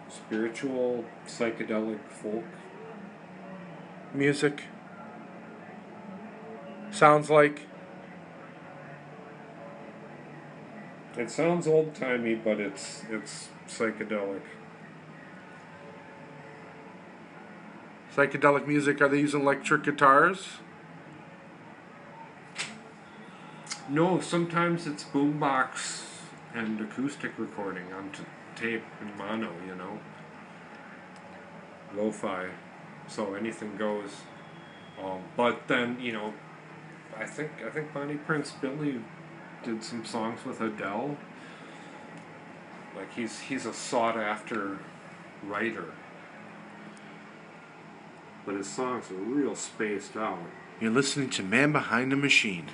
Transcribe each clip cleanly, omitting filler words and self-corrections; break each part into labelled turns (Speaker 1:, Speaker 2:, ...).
Speaker 1: spiritual, psychedelic folk music. Sounds like. It sounds old-timey, but it's psychedelic. Psychedelic music, are they using electric guitars? No, sometimes it's boombox and acoustic recording on tape and mono, lo-fi, so anything goes. But then, I think Bonnie Prince Billy did some songs with Adele. Like he's a sought-after writer, but his songs are real spaced out. You're listening to Man Behind the Machine.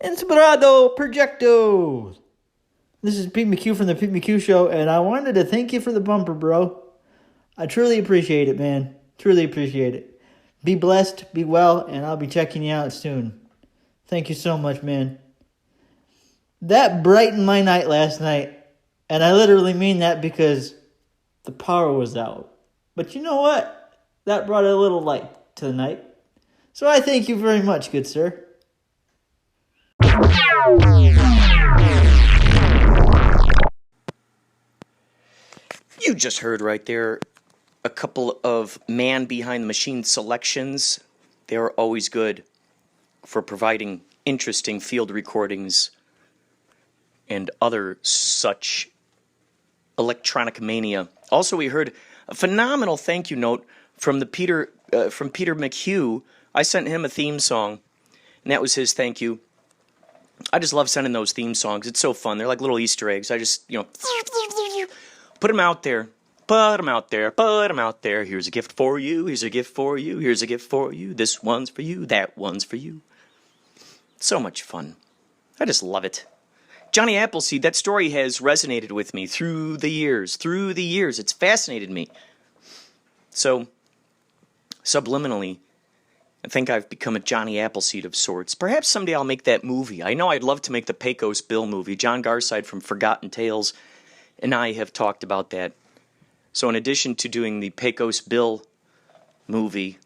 Speaker 2: Inspirado, Projecto. This is Pete McHugh from the Pete McHugh Show, and I wanted to thank you for the bumper, bro. I truly appreciate it, man. Truly appreciate it. Be blessed, be well, and I'll be checking you out soon. Thank you so much, man. That brightened my night last night, and I literally mean that because the power was out. But you know what? That brought a little light to the night. So I thank you very much, good sir.
Speaker 3: You just heard right there a couple of Man Behind the Machine selections. They're always good for providing interesting field recordings and other such electronic mania. Also, we heard a phenomenal thank you note from Peter McHugh. I sent him a theme song, and that was his thank you. I just love sending those theme songs. It's so fun. They're like little Easter eggs. I just, put them out there. Put them out there. Put them out there. Here's a gift for you. Here's a gift for you. Here's a gift for you. This one's for you. That one's for you. So much fun. I just love it. Johnny Appleseed, that story has resonated with me through the years. Through the years. It's fascinated me. So, subliminally, I think I've become a Johnny Appleseed of sorts. Perhaps someday I'll make that movie. I know I'd love to make the Pecos Bill movie. John Garside from Forgotten Tales and I have talked about that. So in addition to doing the Pecos Bill movie,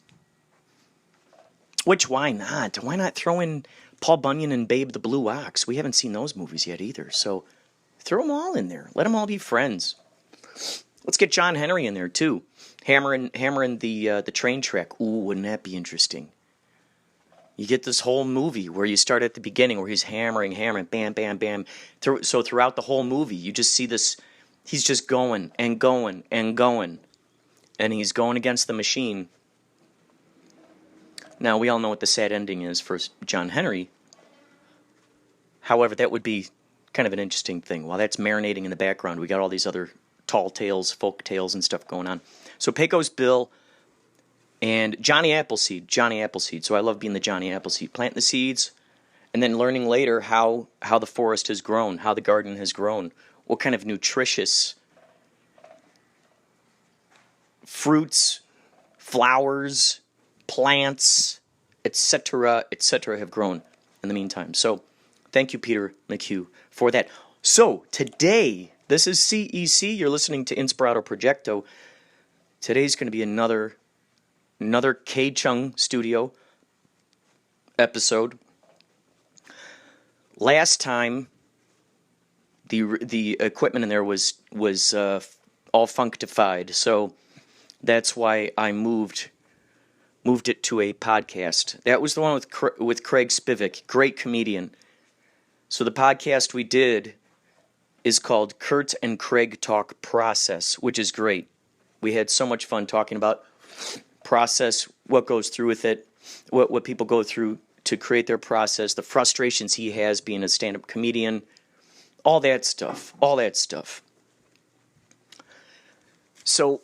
Speaker 3: which why not? Why not throw in Paul Bunyan and Babe the Blue Ox? We haven't seen those movies yet either. So throw them all in there. Let them all be friends. Let's get John Henry in there too. Hammering the train track. Ooh, wouldn't that be interesting? You get this whole movie where you start at the beginning where he's hammering, bam, bam, bam. So throughout the whole movie, you just see this. He's just going and going and going. And he's going against the machine. Now, we all know what the sad ending is for John Henry. However, that would be kind of an interesting thing. While that's marinating in the background, we got all these other tall tales, folk tales, and stuff going on. So Pecos Bill and Johnny Appleseed. So I love being the Johnny Appleseed. Planting the seeds and then learning later how the forest has grown, how the garden has grown, what kind of nutritious fruits, flowers, plants, etc., have grown in the meantime. So thank you, Peter McHugh, for that. So today, this is CEC. You're listening to Inspirado Projecto. Today's going to be another K-Chung Studio episode. Last time, the equipment in there was all functified, so that's why I moved it to a podcast. That was the one with Craig Spivak, great comedian. So the podcast we did is called Kurt and Craig Talk Process, which is great. We had so much fun talking about process, what goes through with it, what people go through to create their process, the frustrations he has being a stand-up comedian, all that stuff. So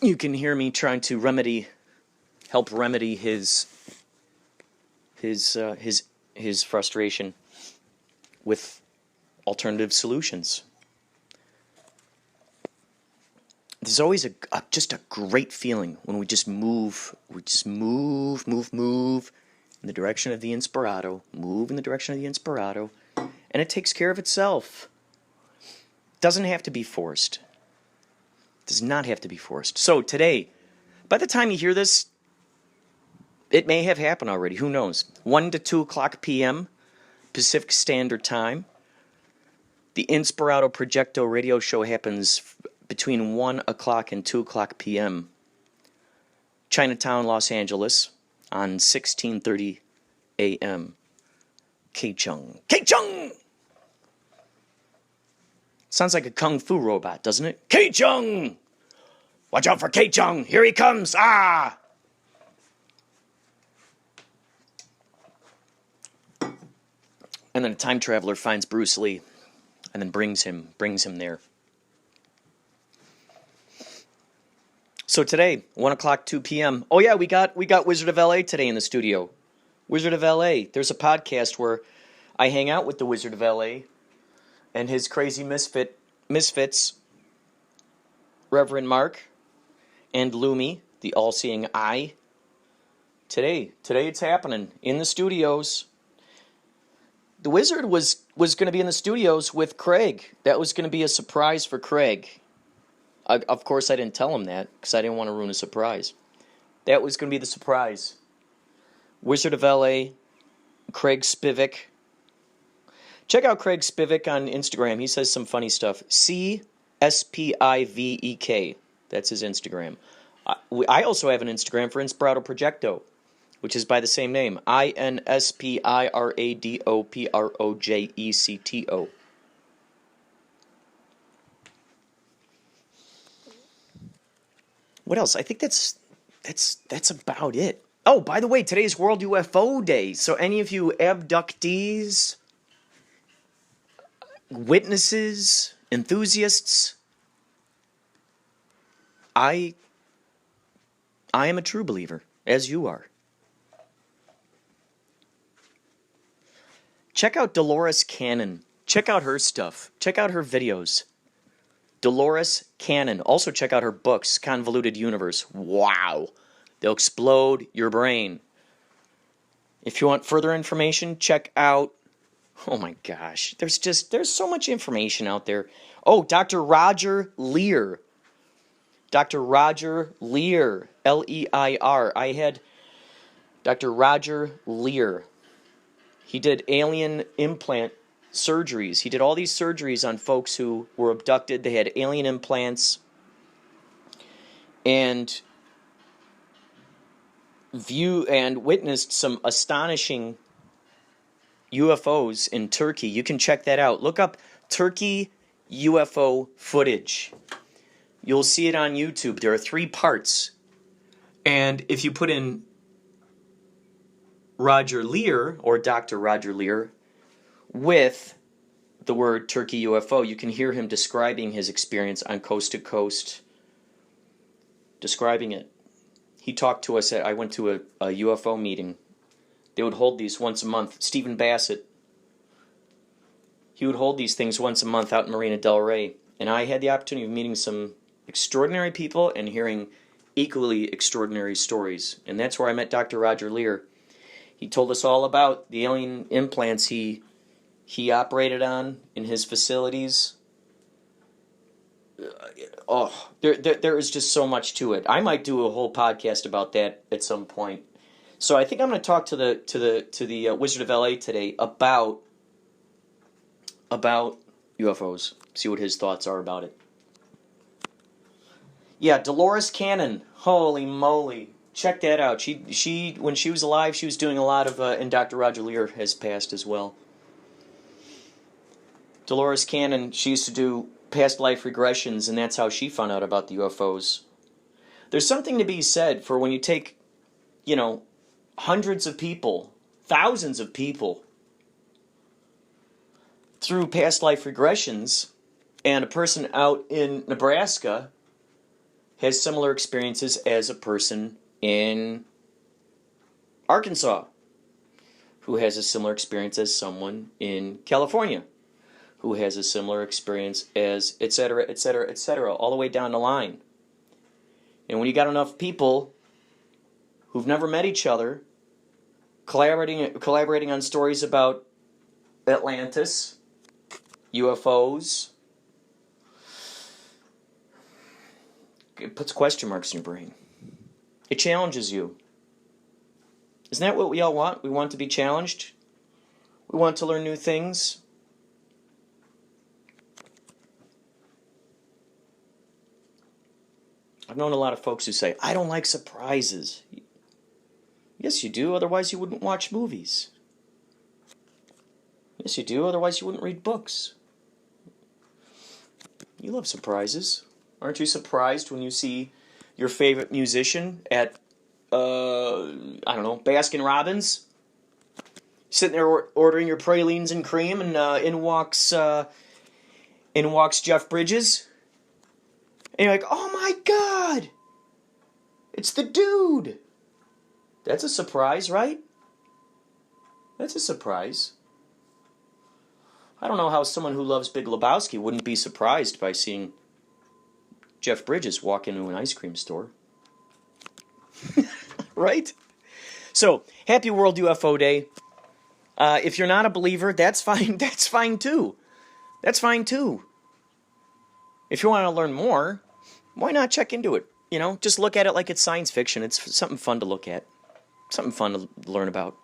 Speaker 3: you can hear me trying to help remedy his frustration with alternative solutions. There's always just a great feeling when we just move in the direction of the Inspirado, and it takes care of itself. Doesn't have to be forced. Does not have to be forced. So today, by the time you hear this, it may have happened already. Who knows? 1 to 2 o'clock p.m. Pacific Standard Time. The Inspirado Projecto radio show happens between 1 o'clock and 2 o'clock p.m. Chinatown, Los Angeles, on 1630 a.m. K-Chung. Sounds like a kung fu robot, doesn't it? K-Chung! Watch out for K-Chung! Here he comes! Ah! And then a time traveler finds Bruce Lee and then brings him there. So today, 1 o'clock, 2 p.m. Oh yeah, we got Wizard of L.A. today in the studio. Wizard of L.A. There's a podcast where I hang out with the Wizard of L.A. and his crazy misfits, Reverend Mark and Lumi, the all-seeing eye. Today it's happening in the studios. The Wizard was going to be in the studios with Craig. That was going to be a surprise for Craig. Of course, I didn't tell him that because I didn't want to ruin a surprise. That was going to be the surprise. Wizard of L.A., Craig Spivak. Check out Craig Spivak on Instagram. He says some funny stuff. C-S-P-I-V-E-K. That's his Instagram. I also have an Instagram for Inspirado Projecto, which is by the same name. INSPIRADOPROJECTO. What else? I think that's about it. Oh, by the way, today's World UFO Day. So any of you abductees, witnesses, enthusiasts, I am a true believer, as you are. Check out Dolores Cannon. Check out her stuff. Check out her videos. Dolores Cannon. Also check out her books, Convoluted Universe. Wow. They'll explode your brain. If you want further information, check out... Oh my gosh. There's so much information out there. Oh, Dr. Roger Leir. Dr. Roger Leir. L-E-I-R. I had Dr. Roger Leir. He did alien implant surgeries. He did all these surgeries on folks who were abducted. They had alien implants. And witnessed some astonishing UFOs in Turkey. You can check that out. Look up Turkey UFO footage. You'll see it on YouTube. There are 3 parts. And if you put in Roger Leir, or Dr. Roger Leir, with the word Turkey UFO, you can hear him describing his experience on Coast to Coast, describing it. He talked to us I went to a UFO meeting. They would hold these once a month. Stephen Bassett, he would hold these things once a month out in Marina Del Rey. And I had the opportunity of meeting some extraordinary people and hearing equally extraordinary stories. And that's where I met Dr. Roger Leir. He told us all about the alien implants he operated on in his facilities. There is just so much to it. I might do a whole podcast about that at some point. So I think I'm going to talk to the Wizard of LA today about UFOs. See what his thoughts are about it. Yeah, Dolores Cannon. Holy moly. Check that out. She when she was alive, she was doing a lot of, and Dr. Roger Leir has passed as well. Dolores Cannon, she used to do past life regressions, and that's how she found out about the UFOs. There's something to be said for when you take, hundreds of people, thousands of people, through past life regressions, and a person out in Nebraska has similar experiences as a person in Arkansas, who has a similar experience as someone in California, who has a similar experience as etc., etc., etc., all the way down the line. And when you got enough people who've never met each other, collaborating on stories about Atlantis, UFOs, it puts question marks in your brain. It challenges you. Isn't that what we all want? We want to be challenged. We want to learn new things. I've known a lot of folks who say, I don't like surprises. Yes, you do. Otherwise, you wouldn't watch movies. Yes, you do. Otherwise, you wouldn't read books. You love surprises. Aren't you surprised when you see your favorite musician at, Baskin Robbins? Sitting there ordering your pralines and cream, and in walks Jeff Bridges. And you're like, oh my God! It's the dude! That's a surprise, right? That's a surprise. I don't know how someone who loves Big Lebowski wouldn't be surprised by seeing Jeff Bridges walk into an ice cream store. Right? So, happy World UFO Day. If you're not a believer, that's fine. That's fine too. That's fine too. If you want to learn more, why not check into it? Just look at it like it's science fiction. It's something fun to look at. Something fun to learn about.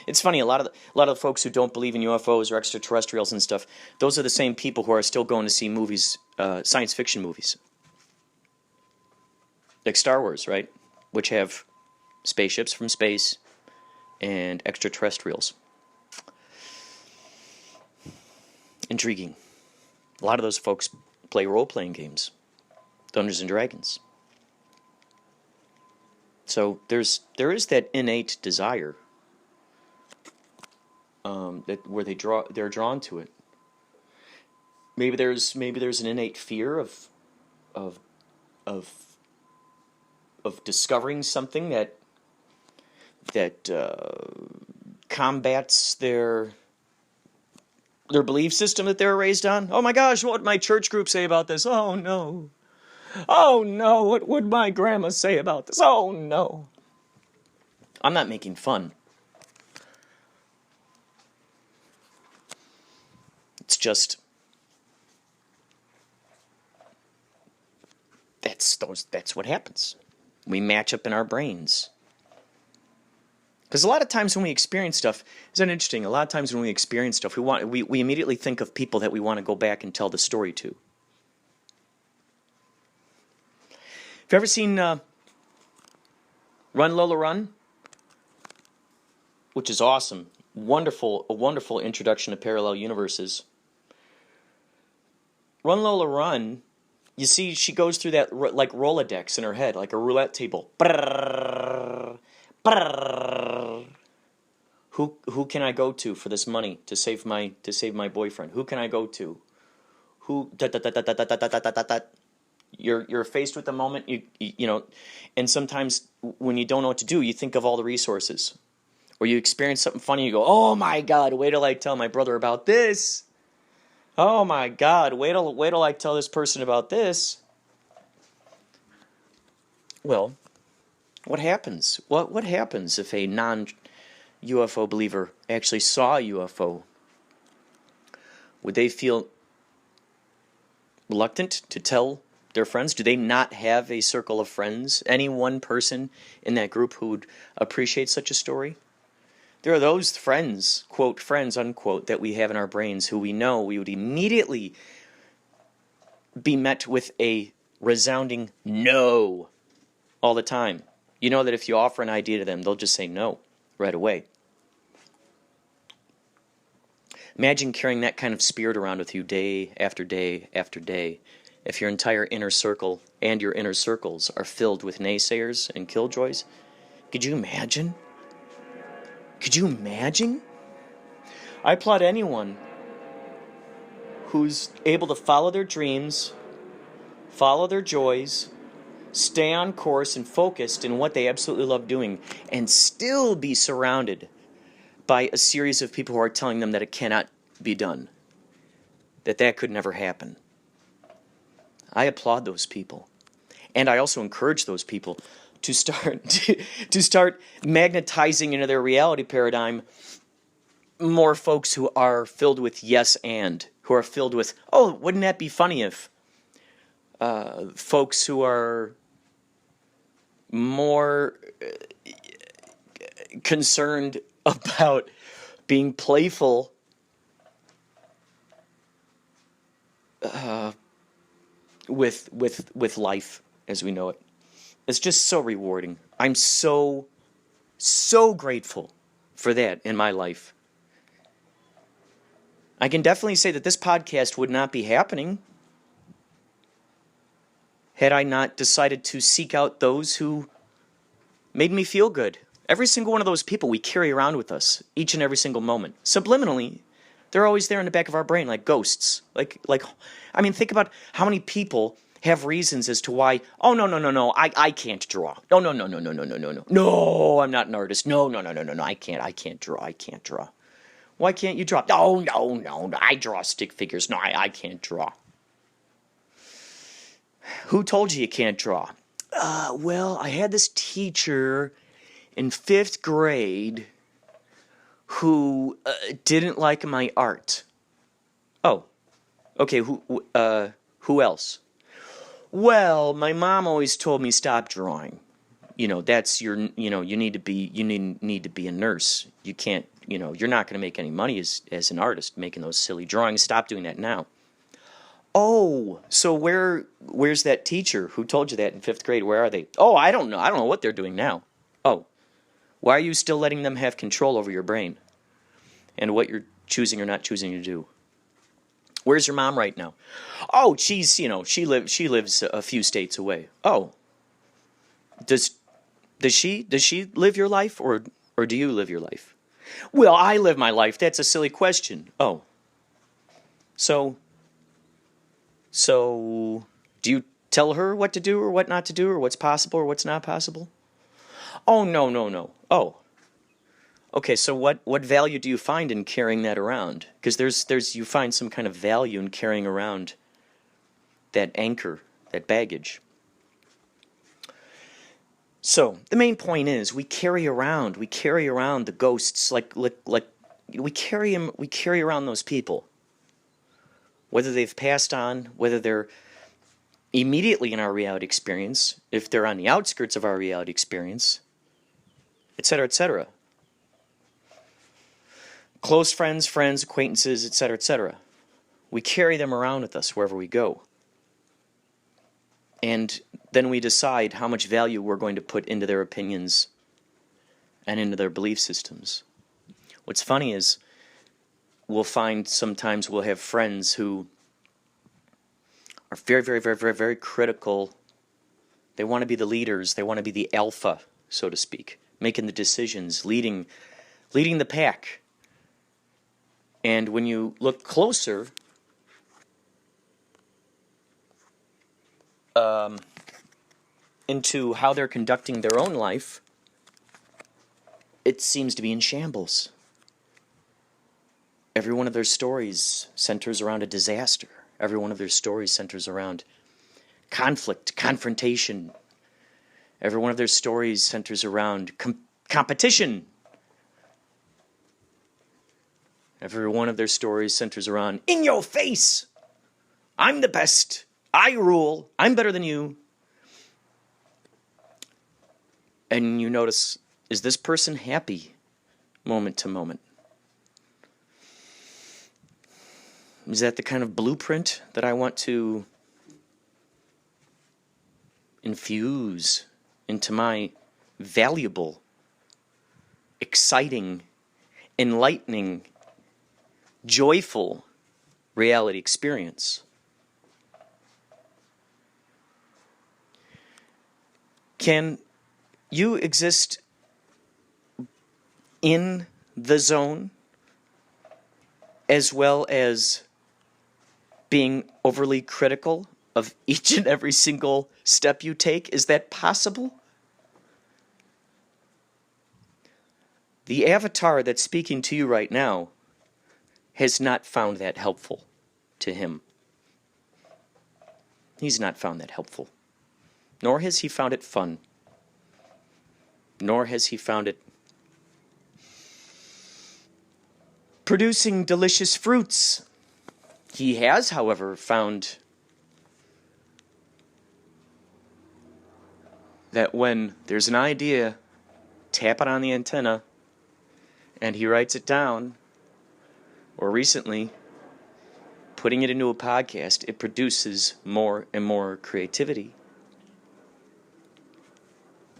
Speaker 3: It's funny, a lot of the folks who don't believe in UFOs or extraterrestrials and stuff, those are the same people who are still going to see movies, science fiction movies. Like Star Wars, right? Which have spaceships from space and extraterrestrials. Intriguing. A lot of those folks play role-playing games. Dungeons and Dragons. So there is that innate desire where they're drawn to it. Maybe there's an innate fear of discovering something that combats their belief system that they were raised on. Oh my gosh, what would my church group say about this? Oh no. Oh no, what would my grandma say about this? Oh no. I'm not making fun. It's just that's what happens. We match up in our brains. Because a lot of times when we experience stuff, isn't it interesting? A lot of times when we experience stuff, we immediately think of people that we want to go back and tell the story to. Have you ever seen Run Lola Run? Which is awesome. A wonderful introduction to parallel universes. Run Lola Run, you see she goes through that like Rolodex in her head, like a roulette table. Brrr, brrr. Who can I go to for this money to save my boyfriend? Who can I go to? Who You're faced with the moment, you know, and sometimes when you don't know what to do, you think of all the resources. Or you experience something funny, you go, oh my God, wait till I tell my brother about this. Oh my God, wait till I tell this person about this. Well, what happens? What happens if a non-UFO believer actually saw a UFO? Would they feel reluctant to tell their friends? Do they not have a circle of friends? Any one person in that group who would appreciate such a story? There are those friends, quote, friends, unquote, that we have in our brains who we know we would immediately be met with a resounding no all the time. You know that if you offer an idea to them, they'll just say no right away. Imagine carrying that kind of spirit around with you day after day after day. If your entire inner circle and your inner circles are filled with naysayers and killjoys, could you imagine? Could you imagine? I applaud anyone who's able to follow their dreams, follow their joys, stay on course and focused in what they absolutely love doing, and still be surrounded by a series of people who are telling them that it cannot be done, that could never happen. I applaud those people. And I also encourage those people to start magnetizing into their reality paradigm more folks who are filled with yes and, who are filled with, oh, wouldn't that be funny if, folks who are more concerned about being playful with life as we know it. It's just so rewarding. I'm so grateful for that in my life. I can definitely say that this podcast would not be happening had I not decided to seek out those who made me feel good. Every single one of those people we carry around with us each and every single moment. Subliminally, they're always there in the back of our brain like ghosts. I mean, think about how many people have reasons as to why, oh, no, I can't draw. No, I'm not an artist. No, I can't draw. Why can't you draw? No, I draw stick figures. No, I can't draw. Who told you can't draw? Well, I had this teacher in 5th grade who didn't like my art. Oh, okay, who else? Well, my mom always told me stop drawing. That's your, you need to be a nurse. You can't, you're not going to make any money as an artist making those silly drawings. Stop doing that now. Oh, so where's that teacher who told you that in 5th grade? Where are they? Oh, I don't know. I don't know what they're doing now. Oh, why are you still letting them have control over your brain and what you're choosing or not choosing to do? Where's your mom right now? Oh, she's, she lives a few states away. Oh, does she live your life or do you live your life? Well, I live my life. That's a silly question. Oh, so do you tell her what to do or what not to do or what's possible or what's not possible? Oh, no. Oh, okay. So what value do you find in carrying that around? Because you find some kind of value in carrying around that anchor, that baggage. So the main point is we carry around the ghosts like we carry around those people. Whether they've passed on, whether they're immediately in our reality experience, if they're on the outskirts of our reality experience, etc., etc. Close friends, acquaintances, etc., etc. We carry them around with us wherever we go. And then we decide how much value we're going to put into their opinions and into their belief systems. What's funny is we'll find sometimes we'll have friends who are very, very, very, very, very critical. They want to be the leaders. They want to be the alpha, so to speak, making the decisions, leading the pack. And when you look closer, into how they're conducting their own life, it seems to be in shambles. Every one of their stories centers around a disaster. Every one of their stories centers around conflict, confrontation. Every one of their stories centers around competition. Every one of their stories centers around, in your face! I'm the best. I rule. I'm better than you. And you notice, is this person happy moment to moment? Is that the kind of blueprint that I want to infuse into my valuable, exciting, enlightening, joyful reality experience. Can you exist in the zone as well as being overly critical of each and every single step you take? Is that possible? The avatar that's speaking to you right now has not found that helpful to him. He's not found that helpful. Nor has he found it fun. Nor has he found it producing delicious fruits. He has, however, found that when there's an idea, tap it on the antenna, and he writes it down, or recently, putting it into a podcast, it produces more and more creativity.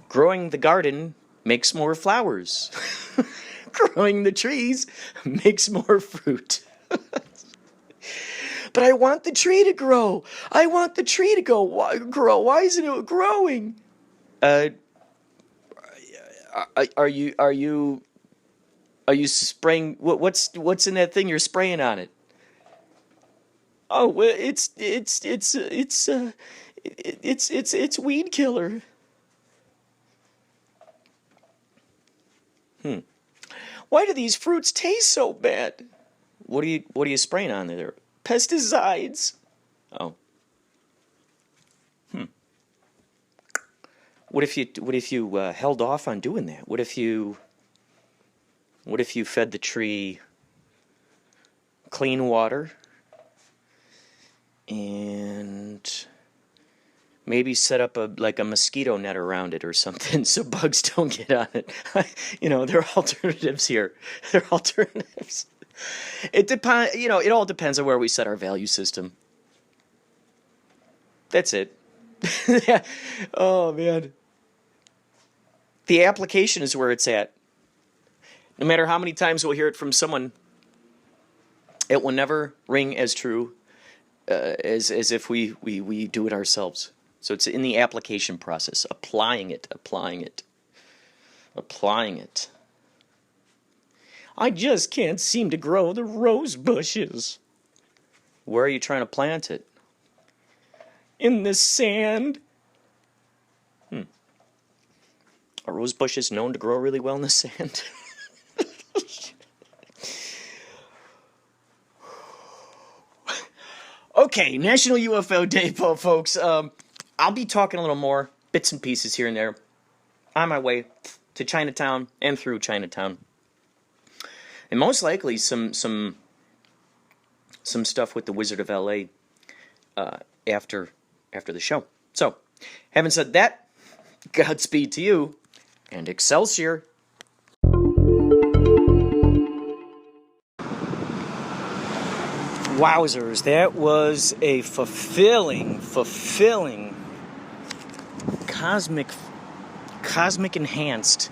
Speaker 3: Growing the garden makes more flowers. Growing the trees makes more fruit. But I want the tree to grow. I want the tree to grow. Why isn't it growing? Are you spraying? What's in that thing you're spraying on it? Oh, well, it's weed killer. Why do these fruits taste so bad? What are you spraying on there? Pesticides. Oh. What if you held off on doing that? What if you fed the tree clean water and maybe set up a mosquito net around it or something so bugs don't get on it? There are alternatives here. There are alternatives. It depends. It all depends on where we set our value system. That's it. Yeah. Oh man. The application is where it's at. No matter how many times we'll hear it from someone, it will never ring as true as if we do it ourselves. So it's in the application process, applying it. I just can't seem to grow the rose bushes. Where are you trying to plant it? In the sand. Are rose bushes known to grow really well in the sand? Okay, National UFO Day, folks. I'll be talking a little more, bits and pieces here and there, on my way to Chinatown and through Chinatown. And most likely some stuff with the Wizard of L.A. After the show. So, having said that, Godspeed to you, and Excelsior. Wowzers, that was a fulfilling, cosmic enhanced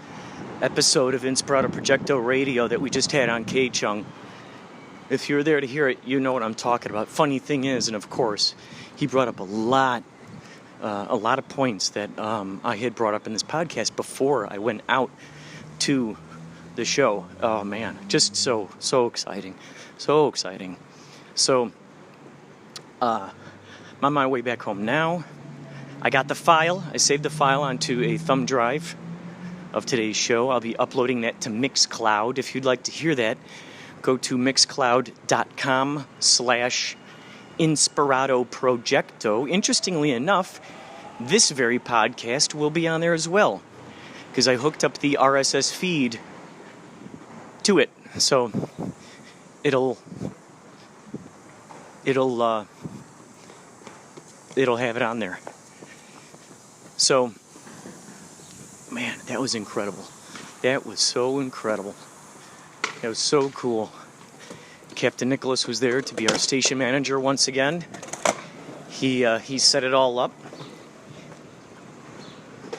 Speaker 3: episode of Inspirado Projecto Radio that we just had on K-Chung. If you're there to hear it, you know what I'm talking about. Funny thing is, and of course, he brought up a lot of points that I had brought up in this podcast before I went out to the show. Oh man, just so exciting, so exciting. So, I'm on my way back home now. I got the file. I saved the file onto a thumb drive of today's show. I'll be uploading that to Mixcloud. If you'd like to hear that, go to mixcloud.com/Inspirado Projecto. Interestingly enough, this very podcast will be on there as well, because I hooked up the RSS feed to it. So, it'll have it on there. So, man, that was incredible. That was so incredible. That was so cool. Captain Nicholas was there to be our station manager once again. He set it all up,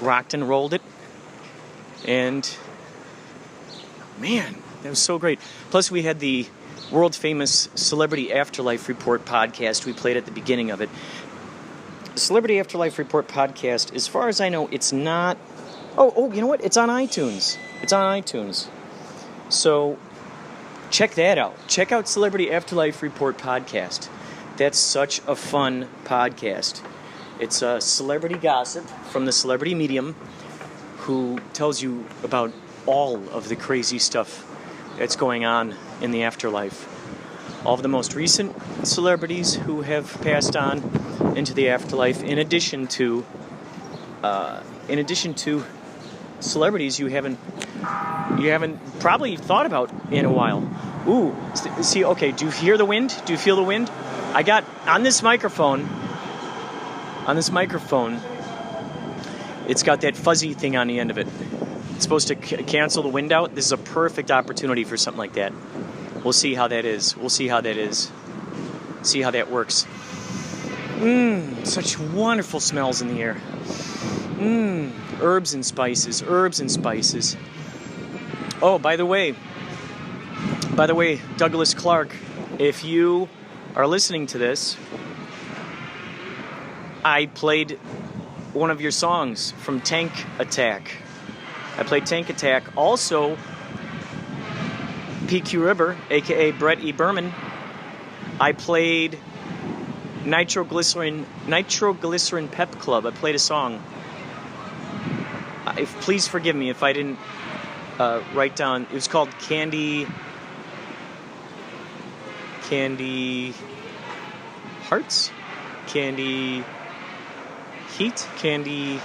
Speaker 3: rocked and rolled it, and man, that was so great. Plus, we had the world famous Celebrity Afterlife Report podcast. We played at the beginning of it. The Celebrity Afterlife Report podcast, as far as I know, it's not... Oh, you know what? It's on iTunes. So check that out. Check out Celebrity Afterlife Report podcast. That's such a fun podcast. It's a celebrity gossip from the celebrity medium who tells you about all of the crazy stuff that's going on in the afterlife. All of the most recent celebrities who have passed on into the afterlife, in addition to celebrities you haven't probably thought about in a while. Ooh, see, okay, do you hear the wind? Do you feel the wind? I got on this microphone, it's got that fuzzy thing on the end of it. It's supposed to cancel the wind out. This is a perfect opportunity for something like that. We'll see how that is. See how that works. Such wonderful smells in the air. Herbs and spices. Oh, by the way, Douglas Clark, if you are listening to this, I played one of your songs from Tank Attack. I played Tank Attack. Also, PQ Ribber, a.k.a. Brett E. Berman. I played Nitroglycerin Pep Club. I played a song. Please forgive me if I didn't write down. It was called Candy Hearts? Candy Heat? Candy...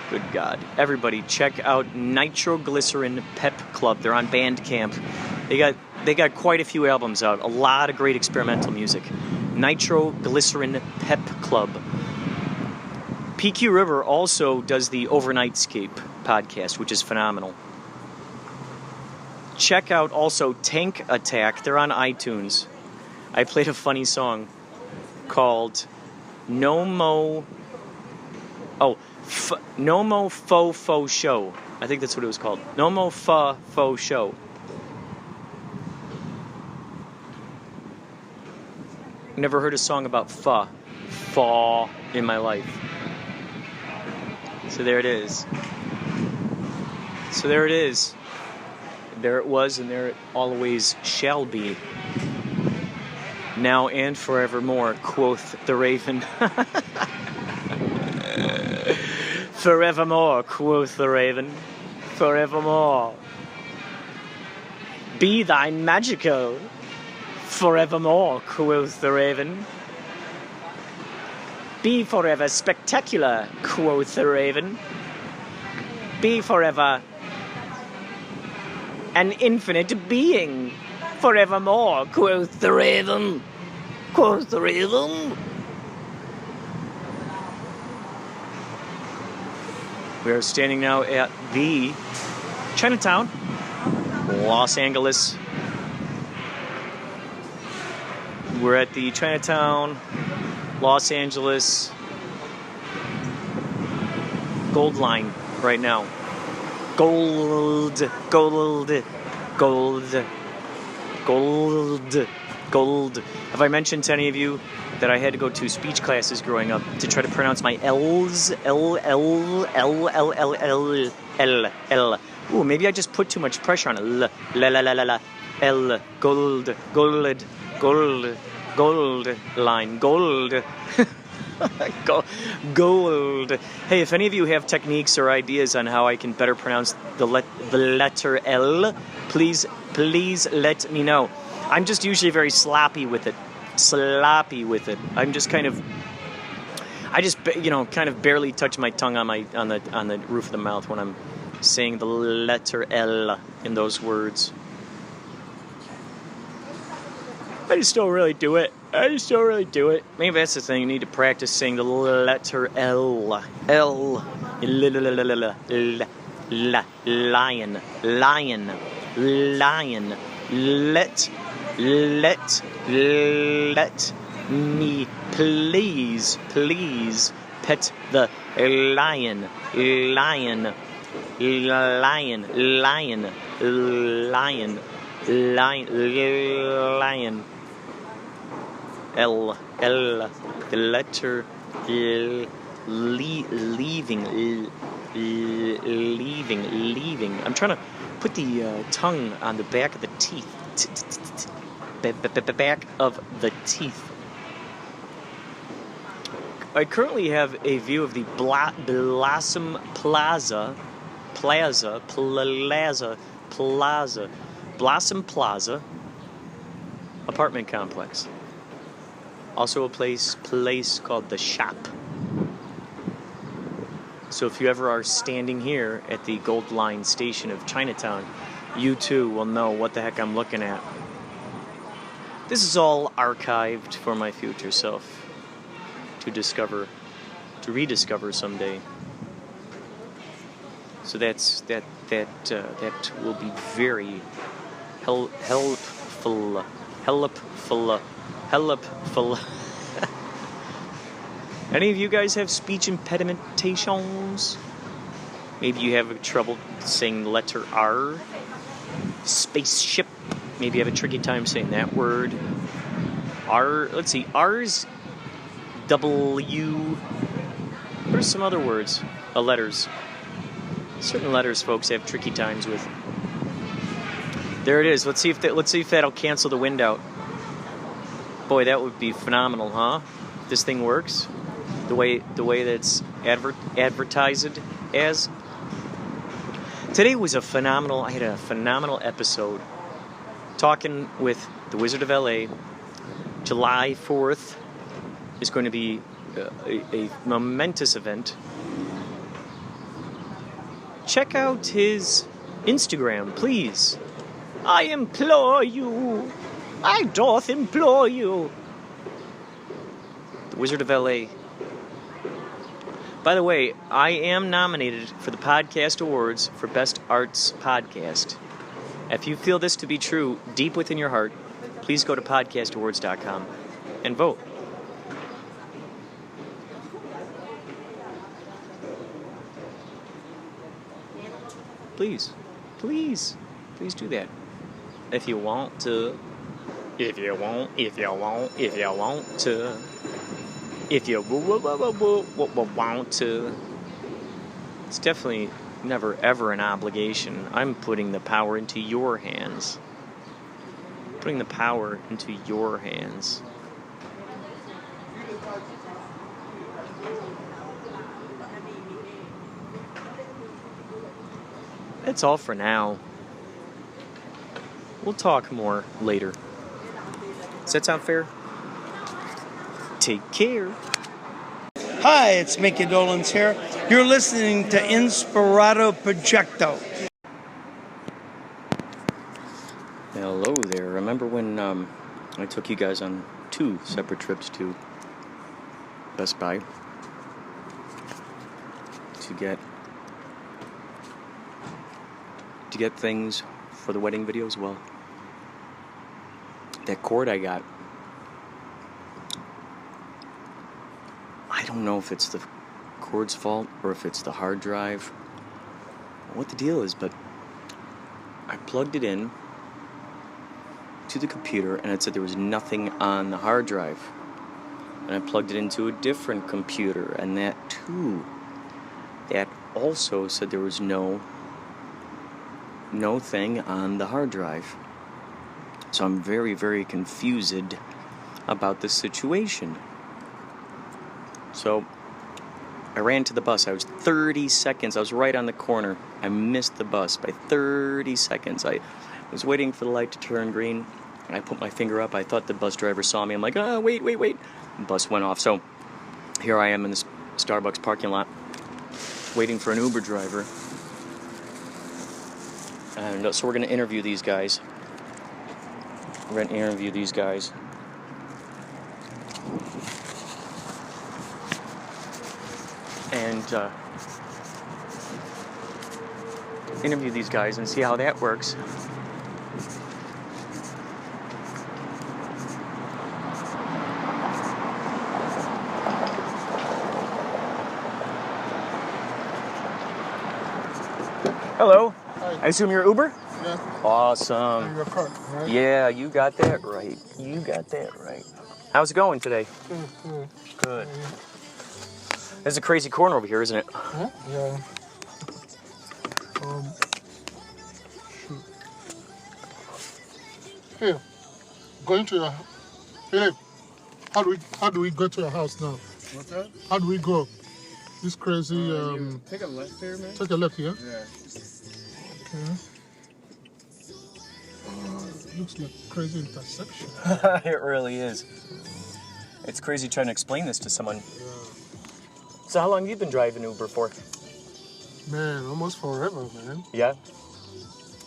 Speaker 3: Good God. Everybody, check out Nitroglycerin Pep Club. They're on Bandcamp. They got quite a few albums out. A lot of great experimental music. Nitroglycerin Pep Club. PQ River also does the Overnightscape podcast, which is phenomenal. Check out also Tank Attack. They're on iTunes. I played a funny song called No Mo Fo Show. I think that's what it was called. No Mo Fo Show. Never heard a song about fa in my life. So there it is. There it was, and there it always shall be. Now and forevermore, quoth the raven. Forevermore, quoth the raven. Forevermore. Be thine magical. Forevermore, quoth the raven. Be forever spectacular, quoth the raven. Be forever an infinite being. Forevermore, quoth the raven. Quoth the raven. We are standing now at the Chinatown, Los Angeles. We're at the Chinatown, Los Angeles Gold Line right now. Gold. Have I mentioned to any of you that I had to go to speech classes growing up to try to pronounce my L's? L. Ooh, maybe I just put too much pressure on it. L. Gold line. Gold. Gold. Hey, if any of you have techniques or ideas on how I can better pronounce the letter L, please let me know. I'm just usually very sloppy with it. I'm just kind of barely touch my tongue on the roof of the mouth when I'm saying the letter L in those words. I just don't really do it. Maybe that's the thing. You need to practice saying the letter L. Lion. Let me please pet the lion. Lion. L. The letter L. Leaving. I'm trying to put the tongue on the back of the teeth. Back of the teeth. I currently have a view of the Blossom Plaza apartment complex. Also a place called The Shop. So if you ever are standing here at the Gold Line station of Chinatown, you too will know what the heck I'm looking at. This is all archived for my future self to rediscover someday. So that will be very helpful. Any of you guys have speech impedimentations? Maybe you have trouble saying the letter R. Spaceship. Maybe you have a tricky time saying that word. R. Let's see. R's. W. There's some other words. Letters. Certain letters, folks, have tricky times with. There it is. Let's see if that'll cancel the wind out. Boy, that would be phenomenal, huh? This thing works. The way that's advertised as. Today was I had a phenomenal episode talking with the Wizard of LA. July 4th is going to be a momentous event. Check out his Instagram, please. I implore you. I doth implore you. The Wizard of LA. By the way, I am nominated for the Podcast Awards for Best Arts Podcast. If you feel this to be true deep within your heart, please go to podcastawards.com and vote. Please do that. If you want to. If you want to. If you want to. It's definitely never ever an obligation. I'm putting the power into your hands. Putting the power into your hands. That's all for now. We'll talk more later. Does that sound fair? Take care.
Speaker 4: Hi, it's Mickey Dolenz here. You're listening to Inspirado Projecto.
Speaker 3: Hello there. Remember when I took you guys on 2 separate trips to Best Buy to get things for the wedding videos? Well, that cord I got, I don't know if it's the cord's fault or if it's the hard drive, what the deal is, but I plugged it in to the computer and it said there was nothing on the hard drive. And I plugged it into a different computer and that also said there was no thing on the hard drive. So I'm very, very confused about the situation. So I ran to the bus. I was 30 seconds. I was right on the corner. I missed the bus by 30 seconds. I was waiting for the light to turn green. I put my finger up. I thought the bus driver saw me. I'm like, oh, wait. The bus went off. So here I am in this Starbucks parking lot waiting for an Uber driver. And so we're going to interview these guys. And interview these guys and see how that works. Hello.
Speaker 5: Hi.
Speaker 3: I assume you're Uber?
Speaker 5: Yeah.
Speaker 3: Awesome.
Speaker 5: And your car, right?
Speaker 3: Yeah, you got that right. You got that right. How's it going today? Good. There's a crazy corner over here, isn't it?
Speaker 5: Huh? Yeah. Shoot. Here, going to your Philip. How do we go to your house now?
Speaker 6: What's that?
Speaker 5: How do we go? This crazy.
Speaker 6: You take a left here, man.
Speaker 5: Take a left here.
Speaker 6: Yeah.
Speaker 5: Okay. Looks like crazy intersection.
Speaker 3: It really is. It's crazy trying to explain this to someone.
Speaker 5: Yeah.
Speaker 3: So how long have you been driving Uber for?
Speaker 5: Man, almost forever, man.
Speaker 3: Yeah?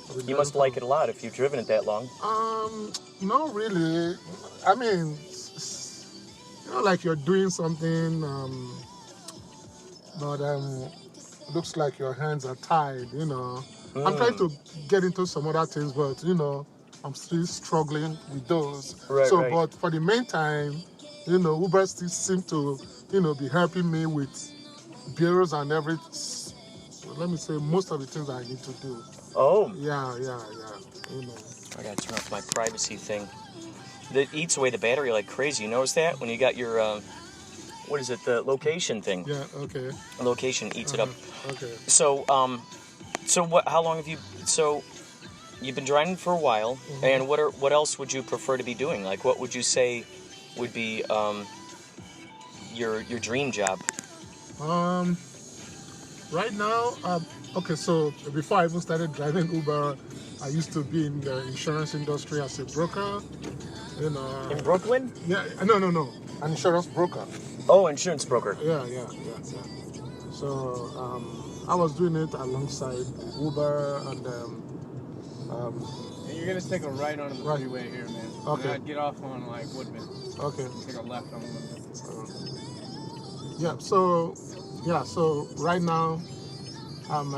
Speaker 5: I've been
Speaker 3: You must like it a lot if you've driven it that long.
Speaker 5: Not really. I mean, like you're doing something, but looks like your hands are tied, I'm trying to get into some other things, but, I'm still struggling with those.
Speaker 3: Right, right.
Speaker 5: But for the meantime, Uber still seem to, be helping me with bills and everything. Let me say, most of the things I need to do.
Speaker 3: Oh.
Speaker 5: Yeah.
Speaker 3: I gotta turn off my privacy thing. That eats away the battery like crazy. You notice that? When you got your, what is it, the location thing?
Speaker 5: Yeah, okay.
Speaker 3: The location eats it up.
Speaker 5: Okay.
Speaker 3: So, how long have you, you've been driving for a while, and what else would you prefer to be doing? Like, what would you say would be, your dream job?
Speaker 5: Right now, okay, so before I even started driving Uber, I used to be in the insurance industry as a broker.
Speaker 3: In Brooklyn?
Speaker 5: Yeah, no, an insurance broker.
Speaker 3: Oh, insurance broker.
Speaker 5: Yeah. So I was doing it alongside Uber and.
Speaker 6: You're gonna take a right onto the freeway here, man.
Speaker 5: Okay.
Speaker 6: Get off on like Woodman.
Speaker 5: Okay.
Speaker 6: Take a left on Woodman.
Speaker 5: So right now, I'm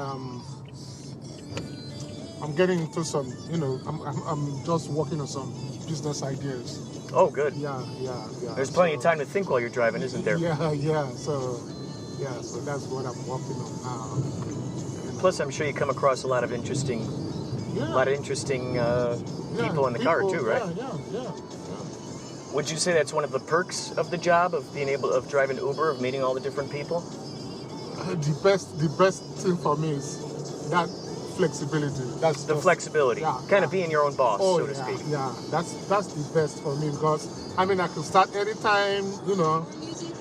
Speaker 5: getting into some, I'm just working on some business ideas.
Speaker 3: Oh, good.
Speaker 5: Yeah.
Speaker 3: There's plenty of time to think while you're driving, isn't there?
Speaker 5: Yeah. So that's what I'm working on now.
Speaker 3: Plus, I'm sure you come across a lot of interesting, people in the car too, right?
Speaker 5: Yeah.
Speaker 3: Would you say that's one of the perks of the job, of being of driving Uber, of meeting all the different people?
Speaker 5: The best thing for me is that flexibility. That's
Speaker 3: the flexibility. Kind of being your own boss, so to speak.
Speaker 5: Yeah, that's the best for me because I can start anytime.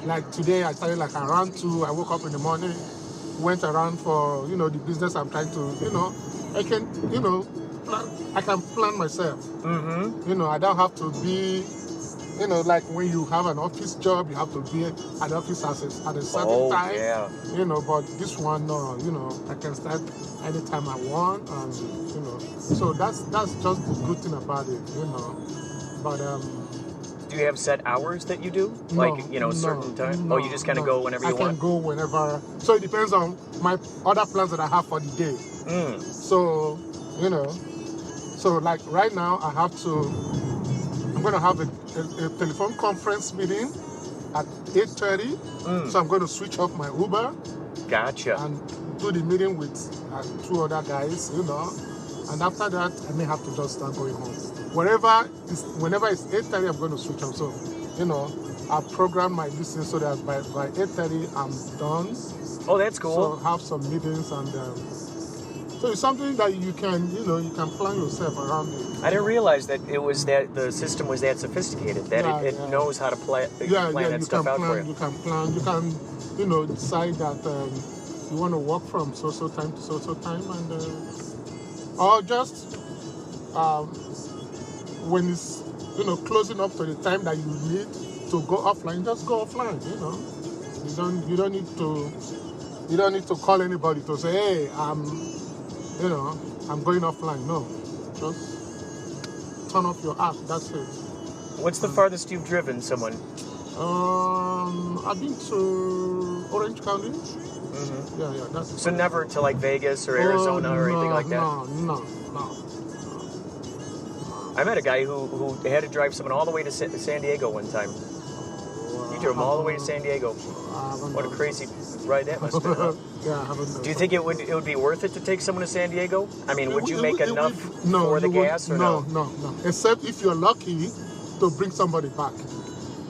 Speaker 5: Like today I started like around 2. I woke up in the morning, went around for the business I'm trying to. I can I can plan myself. Mm-hmm. I don't have to be. Like when you have an office job, you have to be at the office at a certain time.
Speaker 3: Yeah.
Speaker 5: But this one, no, I can start anytime I want, and so that's just the good thing about it, But
Speaker 3: do you have set hours that you do? Certain time?
Speaker 5: No,
Speaker 3: you just kind of go whenever you want?
Speaker 5: I can go whenever. So it depends on my other plans that I have for the day. So, so like right now I'm going to have a telephone conference meeting at 8:30. So I'm going to switch off my Uber.
Speaker 3: Gotcha.
Speaker 5: And do the meeting with 2 other guys, And after that, I may have to just start going home. Whenever it's 8:30, I'm going to switch off. So, I'll program my business so that by 8:30, I'm done.
Speaker 3: Oh, that's cool.
Speaker 5: So have some meetings and... So it's something that you can plan yourself around it.
Speaker 3: I didn't realize that the system was that sophisticated, that it knows how to plan that stuff out for you.
Speaker 5: You can plan, you can, decide that you want to work from so time to so time, and or just when it's closing up to the time that you need to go offline, just go offline. You don't need to call anybody to say, hey, I'm going offline. No, just turn off your app. That's it.
Speaker 3: What's the farthest you've driven someone?
Speaker 5: I've been to Orange County. Mm-hmm. Yeah, that's.
Speaker 3: So never to like Vegas or Arizona or anything like that.
Speaker 5: No.
Speaker 3: I met a guy who had to drive someone all the way to San Diego one time.
Speaker 5: Wow.
Speaker 3: He drove all the way to San Diego. What a crazy ride that must have been. Huh?
Speaker 5: Yeah, I haven't done.
Speaker 3: Do you think it would be worth it to take someone to San Diego? I mean, would you make enough
Speaker 5: No,
Speaker 3: for the
Speaker 5: you won't-
Speaker 3: gas or
Speaker 5: no?
Speaker 3: no?
Speaker 5: No. Except if you're lucky to bring somebody back.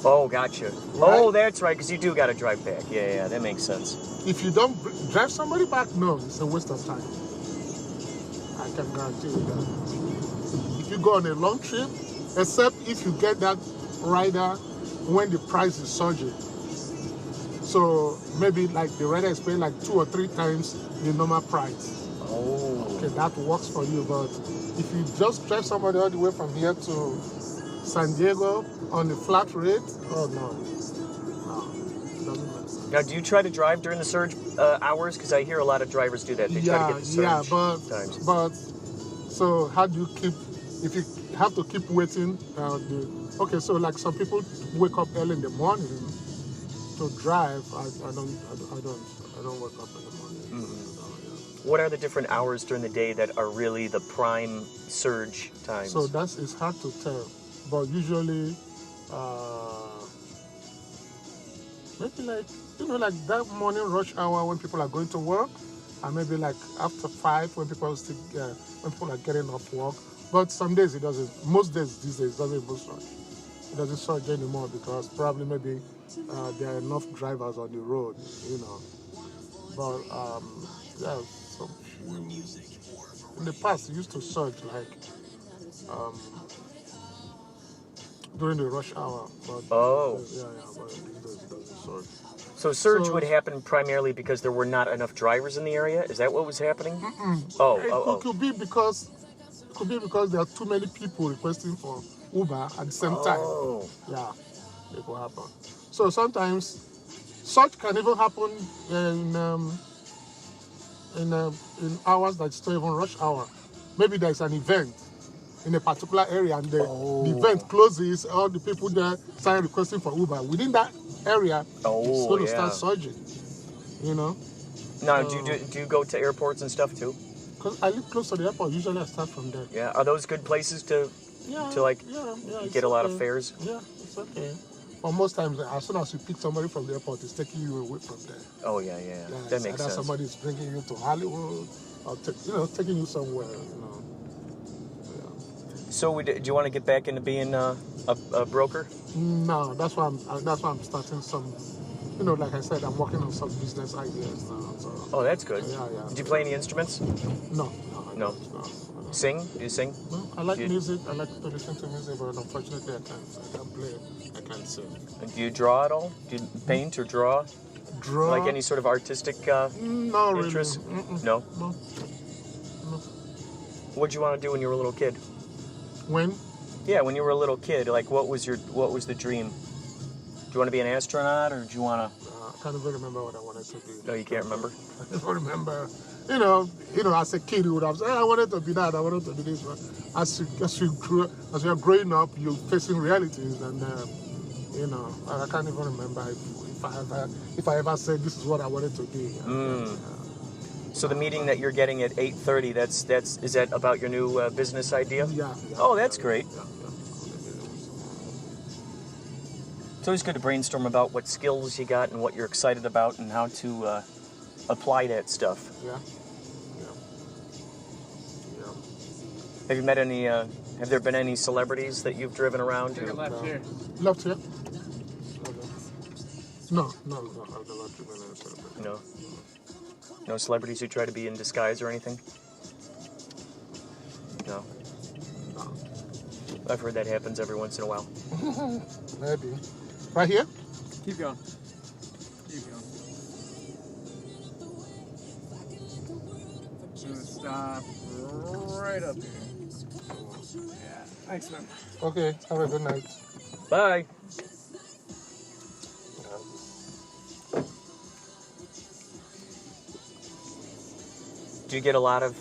Speaker 3: Oh, gotcha.
Speaker 5: Right?
Speaker 3: Oh, that's right, because you do got to drive back. Yeah, that makes sense.
Speaker 5: If you don't drive somebody back, no, it's a waste of time. I can guarantee you that. If you go on a long trip, except if you get that rider when the price is surging. So maybe like the rider is paying like 2 or 3 times the normal price.
Speaker 3: Oh.
Speaker 5: Okay, that works for you. But if you just drive somebody all the way from here to San Diego on a flat rate, oh no, it doesn't make sense.
Speaker 3: Now, do you try to drive during the surge hours? Because I hear a lot of drivers do that. They try to get the surge times.
Speaker 5: but so how do you keep, if you have to keep waiting, okay, so like some people wake up early in the morning to drive. I don't wake up in the morning.
Speaker 3: Mm-hmm. What are the different hours during the day that are really the prime surge times?
Speaker 5: So it's hard to tell, but usually maybe like that morning rush hour when people are going to work, and maybe like after 5 when people are getting off work. But some days it doesn't. Most days these days it doesn't even surge. It doesn't surge anymore because probably maybe there are enough drivers on the road, you know. But yeah, so in the past it used to surge like during the rush hour. But but these days it doesn't surge.
Speaker 3: So surge would happen primarily because there were not enough drivers in the area? Is that what was happening? It
Speaker 5: could be because there are too many people requesting for Uber at the same time. Yeah, it will happen. So sometimes such can even happen in hours that's not even rush hour. Maybe there's an event in a particular area and the event closes, all the people there start requesting for Uber. Within that area, it's going to start surging, you know.
Speaker 3: Now, do you go to airports and stuff too?
Speaker 5: Because I live close to the airport, usually I start from there.
Speaker 3: Yeah, are those good places to get a lot of fares?
Speaker 5: Yeah, it's okay. But most times, as soon as you pick somebody from the airport, it's taking you away from there.
Speaker 3: Oh yeah, that makes sense.
Speaker 5: Somebody's bringing you to Hollywood, or taking you somewhere, you know. Yeah.
Speaker 3: So, do you want to get back into being a broker?
Speaker 5: No, that's why I'm starting some. You know, like I said, I'm working on some business ideas now. So.
Speaker 3: Oh, that's good.
Speaker 5: Yeah.
Speaker 3: Do you play any instruments?
Speaker 5: No.
Speaker 3: No. Sing? Do you sing?
Speaker 5: No, I like music. I like to listen to music, but unfortunately, I can't play. I can't sing.
Speaker 3: And do you draw at all? Do you paint or draw?
Speaker 5: Draw?
Speaker 3: Like any sort of artistic interest?
Speaker 5: Really.
Speaker 3: No?
Speaker 5: No.
Speaker 3: What'd you want to do when you were a little kid?
Speaker 5: When?
Speaker 3: Yeah, when you were a little kid. Like, what was the dream? Do you want to be an astronaut, or do you want to?
Speaker 5: I can't even remember what I wanted to be.
Speaker 3: No, you can't remember?
Speaker 5: I don't remember. You know, as a kid, you would have said, I wanted to be that, I wanted to be this. But as you're growing up, you're facing realities, and you know, I can't even remember if I ever said this is what I wanted to be.
Speaker 3: So the meeting that you're getting at 8:30, is that about your new business idea?
Speaker 5: Yeah.
Speaker 3: Oh, that's great.
Speaker 5: Yeah.
Speaker 3: It's always good to brainstorm about what skills you got and what you're excited about and how to apply that stuff.
Speaker 5: Yeah.
Speaker 3: Have you met any? Have there been any celebrities that you've driven around?
Speaker 6: Take a left here.
Speaker 5: Left here? No, I've never driven any celebrity.
Speaker 3: No. No celebrities who try to be in disguise or anything? No. I've heard that happens every once in a while.
Speaker 5: Maybe. Right here?
Speaker 6: Keep going. Gonna stop right up here. Yeah. Thanks, man.
Speaker 5: Okay, have a good night.
Speaker 3: Bye. Do you get a lot of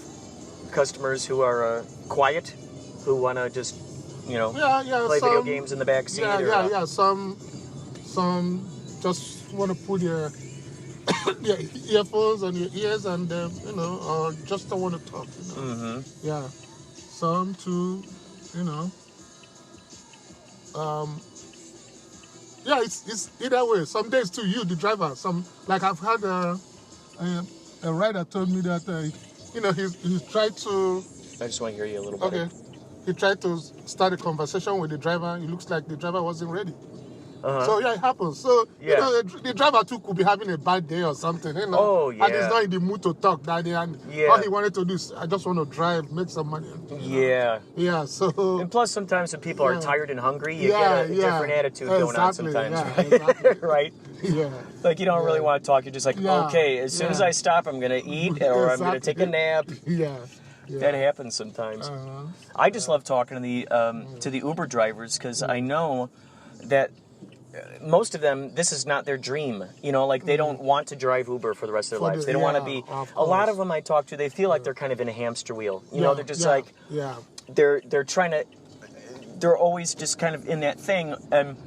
Speaker 3: customers who are quiet, who want to just, play video games in the back seat?
Speaker 5: Yeah. Some just want to put their earphones on your ears and or just don't want to talk.
Speaker 3: Mm-hmm.
Speaker 5: Yeah. Some too, Yeah, it's either way. Some days too, you the driver. Some like I've had a rider told me that he's tried to.
Speaker 3: I just want to hear you a little better.
Speaker 5: Okay, he tried to start a conversation with the driver. It looks like the driver wasn't ready. So yeah, it happens. So the driver too could be having a bad day or something.
Speaker 3: Oh yeah.
Speaker 5: And he's not in the mood to talk that day. And all he wanted to do is, I just want to drive, make some money.
Speaker 3: Yeah.
Speaker 5: Yeah. So.
Speaker 3: And plus, sometimes when people are tired and hungry, you get a different attitude going on sometimes, right?
Speaker 5: Yeah.
Speaker 3: Like you don't really want to talk. You're just like, okay, as soon as I stop, I'm gonna eat or I'm gonna take a nap.
Speaker 5: Yeah.
Speaker 3: That happens sometimes. I just love talking to the Uber drivers because I know that most of them, this is not their dream. Like they don't want to drive Uber for the rest of their lives. They don't want to be. A lot of them I talk to, they feel like they're kind of in a hamster wheel. They're just like they're trying to. They're always just kind of in that thing, and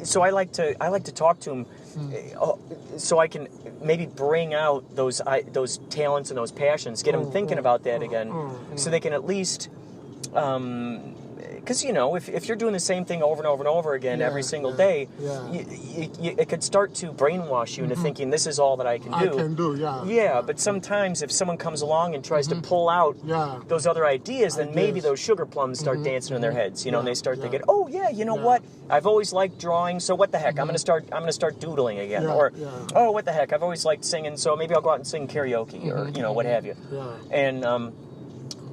Speaker 3: so I like to talk to them, so I can maybe bring out those talents and those passions, get them thinking about that again, so they can at least. Because if you're doing the same thing over and over and over again every single day, it could start to brainwash you into thinking this is all that I can do. Yeah, but sometimes if someone comes along and tries to pull out those other ideas, then maybe those sugar plums start dancing in their heads. And they start thinking, oh yeah, what? I've always liked drawing, so what the heck? I'm gonna start doodling again. Oh, what the heck? I've always liked singing, so maybe I'll go out and sing karaoke or what have you. And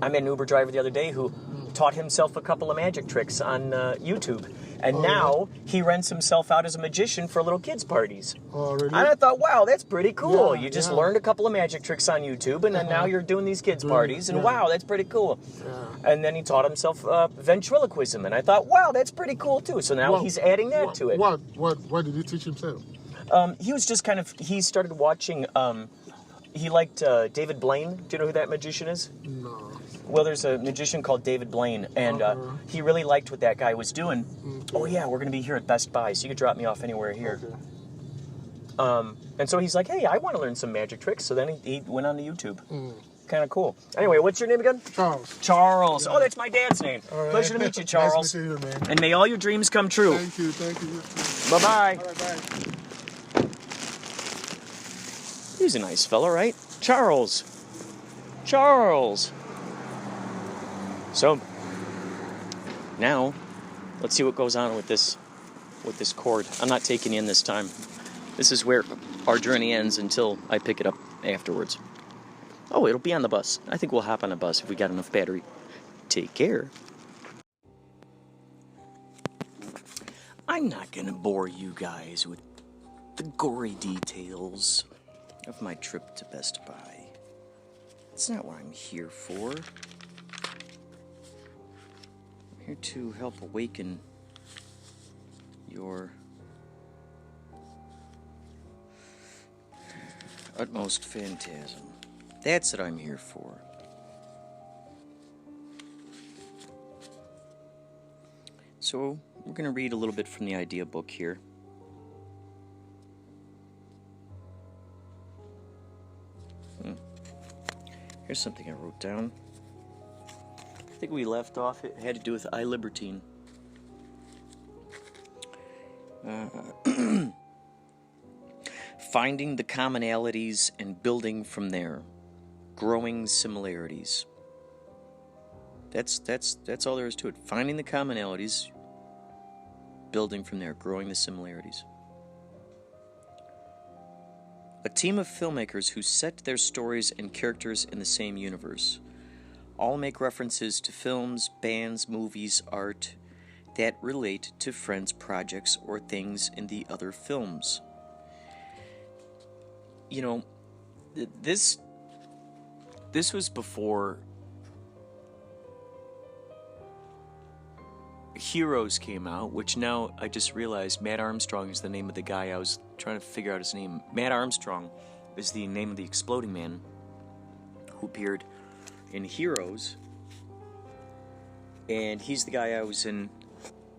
Speaker 3: I met an Uber driver the other day who taught himself a couple of magic tricks on YouTube. And now he rents himself out as a magician for little kids' parties.
Speaker 5: Oh, really?
Speaker 3: And I thought, wow, that's pretty cool. You just learned a couple of magic tricks on YouTube, and then now you're doing these kids' parties, and wow, that's pretty cool. And then he taught himself ventriloquism, and I thought, wow, that's pretty cool too. So now he's adding that to it.
Speaker 5: What did he teach himself?
Speaker 3: He was just he started watching, he liked David Blaine. Do you know who that magician is?
Speaker 5: No.
Speaker 3: Well, there's a magician called David Blaine, and he really liked what that guy was doing. Oh, yeah, we're going to be here at Best Buy, so you can drop me off anywhere here. Okay. And so he's like, hey, I want to learn some magic tricks. So then he went on to YouTube. Kind of cool. Anyway, what's your name again?
Speaker 5: Charles.
Speaker 3: Charles. Yeah. Oh, that's my dad's name. Right. Pleasure to meet you, Charles.
Speaker 5: Nice to meet you, man.
Speaker 3: And may all your dreams come true.
Speaker 5: Thank you.
Speaker 3: Bye-bye.
Speaker 5: All right, bye.
Speaker 3: He's a nice fella, right? Charles. So, now, let's see what goes on with this cord. I'm not taking you in this time. This is where our journey ends until I pick it up afterwards. Oh, it'll be on the bus. I think we'll hop on a bus if we got enough battery. Take care. I'm not gonna bore you guys with the gory details of my trip to Best Buy. That's not what I'm here for. I'm here to help awaken your utmost phantasm. That's what I'm here for. So, we're going to read a little bit from the idea book here. Here's something I wrote down. I think we left off, it had to do with iLibertine. Finding the commonalities and building from there. Growing similarities. That's all there is to it. Finding the commonalities, building from there, growing the similarities. A team of filmmakers who set their stories and characters in the same universe. All make references to films, bands, movies, art that relate to friends' projects or things in the other films. You know, this was before Heroes came out, which now I just realized Matt Armstrong is the name of the guy. I was trying to figure out his name. Matt Armstrong is the name of the exploding man who appeared in Heroes. And he's the guy I was in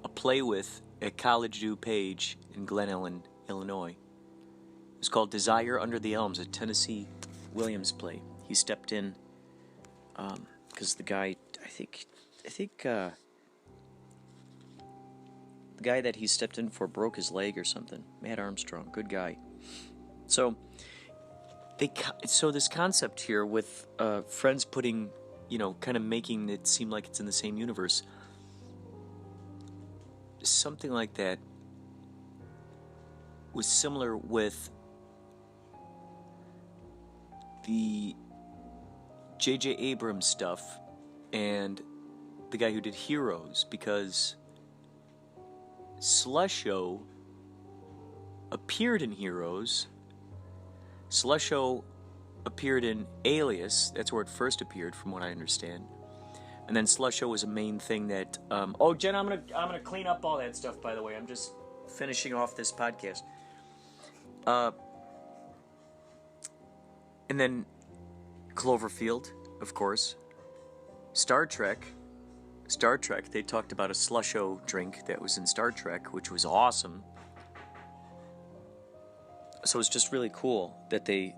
Speaker 3: a play with at College DuPage in Glen Ellen, Illinois. It was called Desire Under the Elms, a Tennessee Williams play. He stepped in because the guy, I think the guy that he stepped in for broke his leg or something. Matt Armstrong, good guy. So this concept here with friends putting, kind of making it seem like it's in the same universe, something like that was similar with the J.J. Abrams stuff and the guy who did Heroes, because Slusho appeared in Heroes. Slusho appeared in Alias. That's where it first appeared, from what I understand. And then Slusho was a main thing that. Oh, Jen, I'm gonna clean up all that stuff. By the way, I'm just finishing off this podcast. And then Cloverfield, of course. Star Trek. They talked about a Slusho drink that was in Star Trek, which was awesome. So it's just really cool that they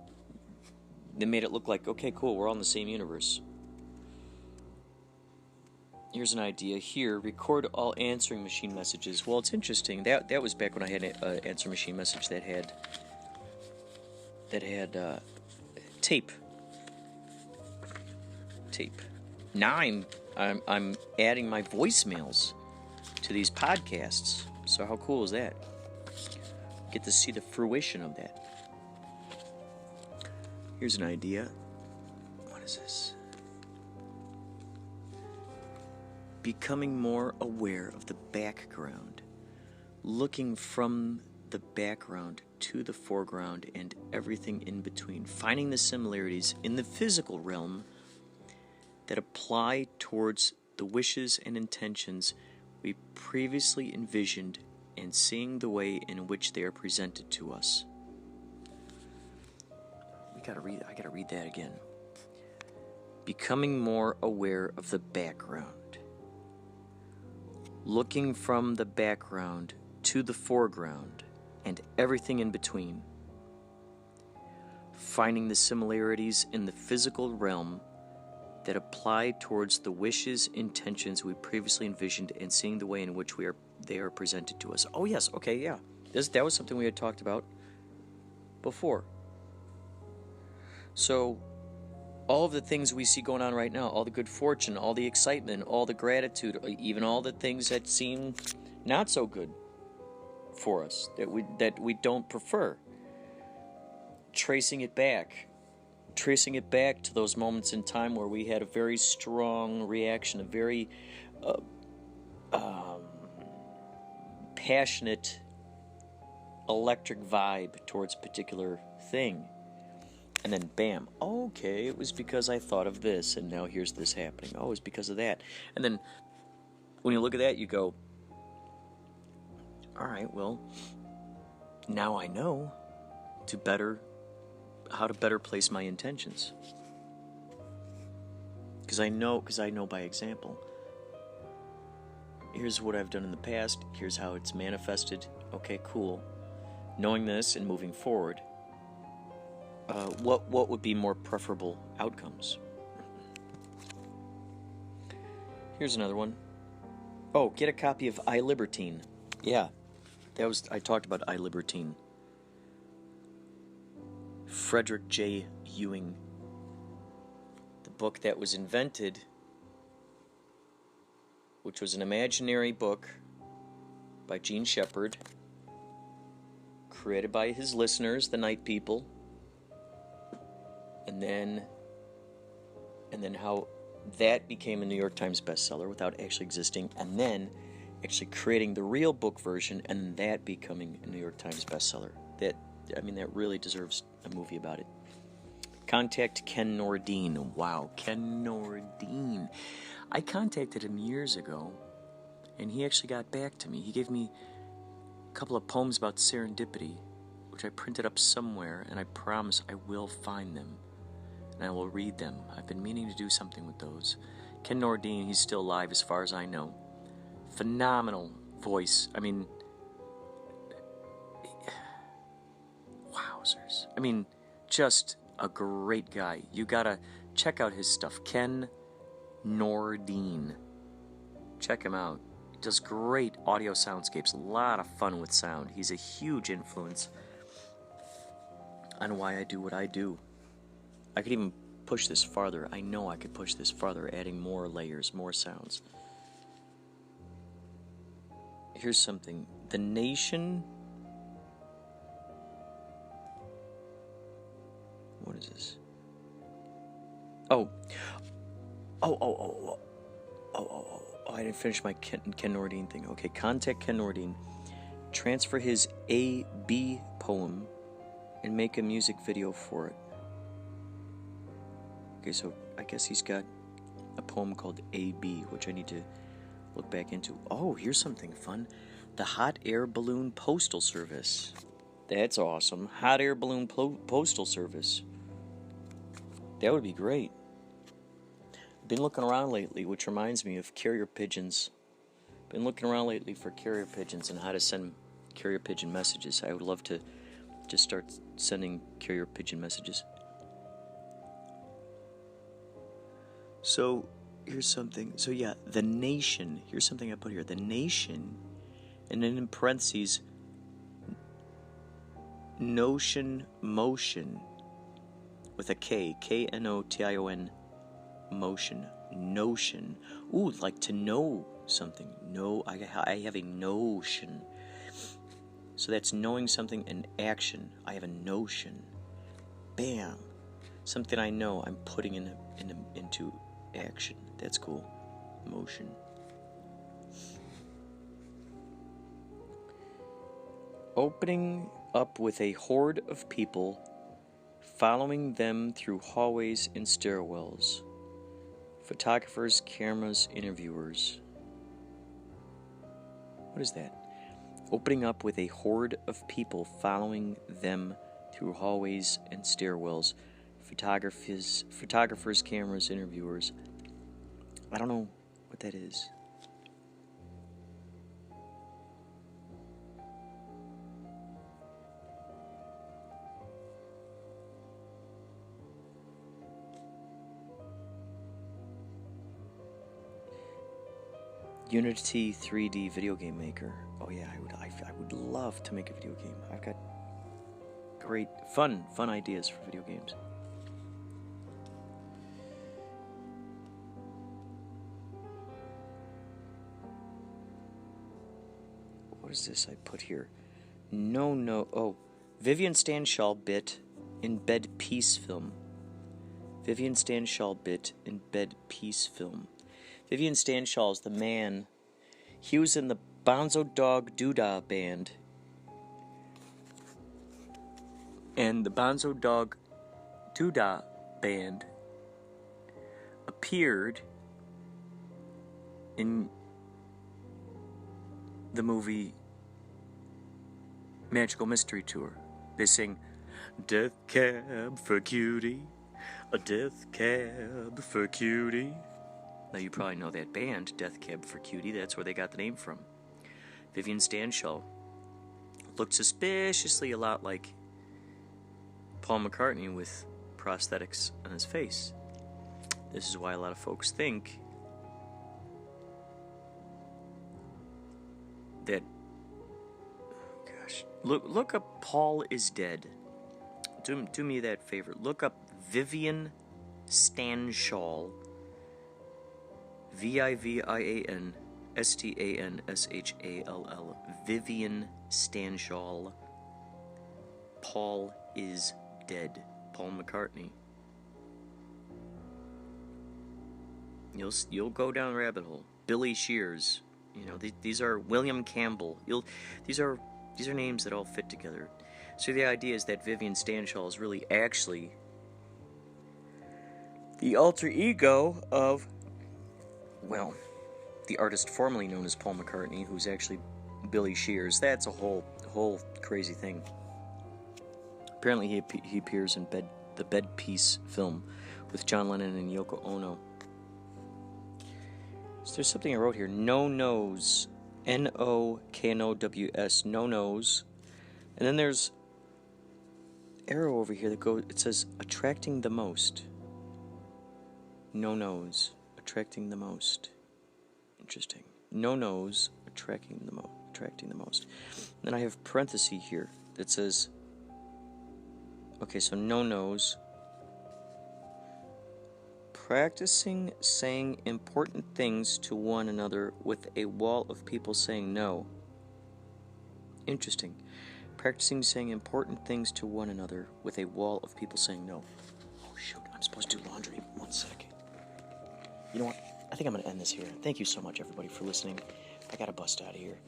Speaker 3: made it look like, okay, cool, we're all in the same universe. Here's an idea here: record all answering machine messages. Well, it's interesting. That was back when I had an answer machine message that had tape. Now I'm adding my voicemails to these podcasts. So how cool is that? Get to see the fruition of that. Here's an idea. What is this? Becoming more aware of the background. Looking from the background to the foreground and everything in between. Finding the similarities in the physical realm that apply towards the wishes and intentions we previously envisioned, and seeing the way in which they are presented to us. I gotta read that again. Becoming more aware of the background. Looking from the background to the foreground and everything in between. Finding the similarities in the physical realm that apply towards the wishes, intentions we previously envisioned, and seeing the way in which they are presented to us. Oh yes, okay, yeah. That was something we had talked about before. So, all of the things we see going on right now, all the good fortune, all the excitement, all the gratitude, even all the things that seem not so good for us, that we don't prefer. Tracing it back to those moments in time where we had a very strong reaction, a very passionate, electric vibe towards a particular thing. And then, bam, okay, it was because I thought of this, and now here's this happening. Oh, it's because of that. And then, when you look at that, you go, all right, well, now I know how to better place my intentions. Because I know by example. Here's what I've done in the past. Here's how it's manifested. Okay, cool. Knowing this and moving forward, what would be more preferable outcomes? Here's another one. Oh, get a copy of I Libertine. Yeah, I talked about I Libertine. Frederick J. Ewing. The book that was invented, which was an imaginary book by Gene Shepard, created by his listeners, the Night People, and then how that became a New York Times bestseller without actually existing, and then actually creating the real book version and that becoming a New York Times bestseller. That really deserves a movie about it. Contact Ken Nordine. Wow, Ken Nordine. I contacted him years ago, and he actually got back to me. He gave me a couple of poems about serendipity, which I printed up somewhere, and I promise I will find them, and I will read them. I've been meaning to do something with those. Ken Nordine, he's still alive as far as I know. Phenomenal voice. Wowzers. Just a great guy. You gotta check out his stuff. Ken Nordine. Check him out. does great audio soundscapes, a lot of fun with sound. He's a huge influence on why I do what I do. I could even push this farther. I know I could push this farther, adding more layers, more sounds. Here's something. The Nation... What is this? Oh, I didn't finish my Ken Nordine thing. Okay, contact Ken Nordine. Transfer his A.B. poem and make a music video for it. Okay, so I guess he's got a poem called A.B., which I need to look back into. Oh, here's something fun. The Hot Air Balloon Postal Service. That's awesome. Hot Air Balloon Postal Service. That would be great. I've been looking around lately, which reminds me of carrier pigeons. Been looking around lately for carrier pigeons and how to send carrier pigeon messages. I would love to just start sending carrier pigeon messages. So, here's something. So yeah, The Nation. Here's something I put here. The Nation, and then in parentheses, Notion Motion, with a K. K-N-O-T-I-O-N. Motion. Notion. Ooh, like to know something. No, I have a notion. So that's knowing something in action. I have a notion. Bam. Something I know I'm putting into action. That's cool. Motion. Opening up with a horde of people, following them through hallways and stairwells. Photographers, cameras, interviewers. What is that? Opening up with a horde of people, following them through hallways and stairwells. Photographers, cameras, interviewers. I don't know what that is. Unity 3D video game maker. Oh yeah, I would love to make a video game. I've got great fun ideas for video games. What is this I put here? Oh, Vivian Stanshall bit in bed peace film. Vivian Stanshall bit in bed peace film. Vivian Stanshall is the man. He was in the Bonzo Dog Doodah band. And the Bonzo Dog Doodah band appeared in the movie Magical Mystery Tour. They sing, "Death cab for cutie, a death cab for cutie." Now you probably know that band, Death Cab for Cutie. That's where they got the name from. Vivian Stanshall looked suspiciously a lot like Paul McCartney with prosthetics on his face. This is why a lot of folks think that, gosh, look up Paul is Dead. Do me that favor. Look up Vivian Stanshall. Vivian Stanshall. Vivian Stanshall. Paul is Dead. Paul McCartney. You'll go down a rabbit hole. Billy Shears. You know, these are William Campbell. These are names that all fit together. So the idea is that Vivian Stanshall is really actually the alter ego of, well, the artist formerly known as Paul McCartney, who's actually Billy Shears. That's a whole crazy thing. Apparently he appears in the Bed Peace film with John Lennon and Yoko Ono. So there's something I wrote here. No Nose. N-O-K-N-O-W-S. No Nose. And then there's arrow over here that goes, it says attracting the most. No Nose. Attracting the most. Interesting. no-nos attracting the most. Then I have parenthesis here that says, okay, so no-nos. Practicing saying important things to one another with a wall of people saying no. Interesting. Practicing saying important things to one another with a wall of people saying no. Oh, shoot. I'm supposed to do laundry. 1 second. You know what? I think I'm going to end this here. Thank you so much, everybody, for listening. I got to bust out of here.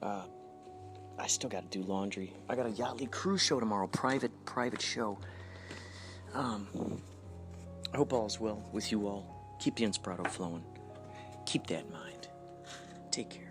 Speaker 3: I still got to do laundry. I got a Yachtly cruise show tomorrow. Private show. I hope all is well with you all. Keep the Inspirado flowing. Keep that in mind. Take care.